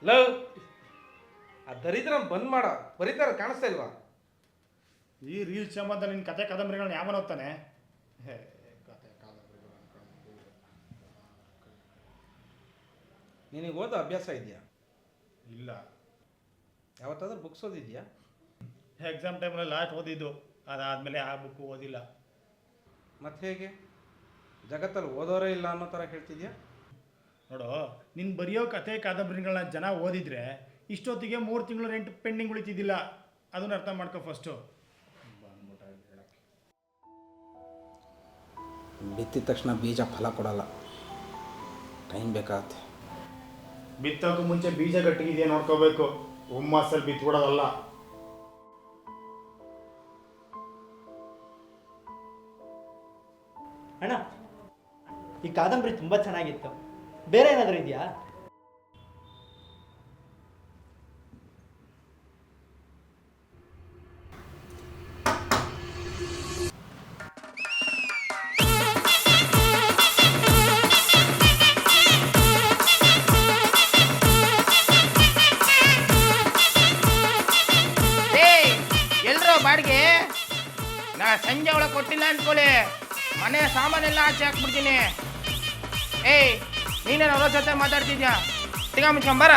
Love ಆ ದರಿದ್ರ ಬಂದ್ ಮಾಡ ಬರೀತಾರ ಕಾಣಿಸ್ತಾ ಇಲ್ವಾ? ಈ ರೀಲ್ಸ್ ಸಂಬಂಧ ನಿನ್ನ ಕತೆ ಕಾದಂಬರಿಗಳನ್ನ ಯಾವನ ಓದ್ತಾನೆ? ಕತೆ ಕಾದಂಬರಿಗಳು ನಿನಗೆ ಓದೋ ಅಭ್ಯಾಸ ಇದೆಯಾ? ಇಲ್ಲ. ಯಾವತ್ತಾದ್ರೂ ಬುಕ್ಸ್ ಓದಿದ್ಯಾ? ಎಕ್ಸಾಮ್ ಟೈಮಲ್ಲಿ ಲಾಸ್ಟ್ ಓದಿದ್ದು, ಅದಾದಮೇಲೆ ಆ ಬುಕ್ಕು ಓದಿಲ್ಲ. ಮತ್ತೆ ಹೇಗೆ ಜಗತ್ತಲ್ಲಿ ಓದೋರೇ ಇಲ್ಲ ಅನ್ನೋ ಥರ ಹೇಳ್ತಿದ್ಯಾ? ನೋಡು, ನಿನ್ನ ಬರೆಯೋ ಕತೆ ಕಾದಂಬರಿಗಳನ್ನ ಜನ ಓದಿದ್ರೆ ಇಷ್ಟೊತ್ತಿಗೆ 3 ತಿಂಗಳು ರೆಂಟ್ ಪೆಂಡಿಂಗ್ ಉಳಿತಿದ್ದಿಲ್ಲ. ಅದನ್ನ ಅರ್ಥ ಮಾಡ್ಕೊ ಫಸ್ಟು. ಬಿತ್ತಿದ ತಕ್ಷಣ ಬೀಜ ಫಲ ಕೊಡಲ್ಲ, ಟೈಮ್ ಬೇಕಾಗತ್ತೆ. ಬಿತ್ತೋಕ್ಕೂ ಮುಂಚೆ ಬೀಜ ಗಟ್ಟಿಗಿದೆಯಾ ನೋಡ್ಕೋಬೇಕು, ಹುಮ್ಮಸ್ಸಲ್ಲಿ ಬಿತ್ಬಿಡೋದಲ್ಲ. ಅಣ್ಣ, ಈ ಕಾದಂಬರಿ ತುಂಬ ಚೆನ್ನಾಗಿತ್ತು. ಬೇರೆ ಏನಾದರೂ ಇದೆಯಾ? ಎಲ್ರೋ ಬಾಡಿಗೆ ನಾ ಸಂಜೆ ಒಳಗೆ ಕೊಟ್ಟಿಲ್ಲ ಅಂದ್ಕೊಳ್ಳಿ, ಮನೆ ಸಾಮಾನೆಲ್ಲ ಆಚೆ ಹಾಕ್ಬಿಡ್ತೀನಿ. ಏಯ್, ನೀನೇನು ಅವ್ರ ಜೊತೆ ಮಾತಾಡ್ತಿದ್ಯಾ? ತಿರ್ಗಾ ಮುಚ್ಕೊಂಬರ.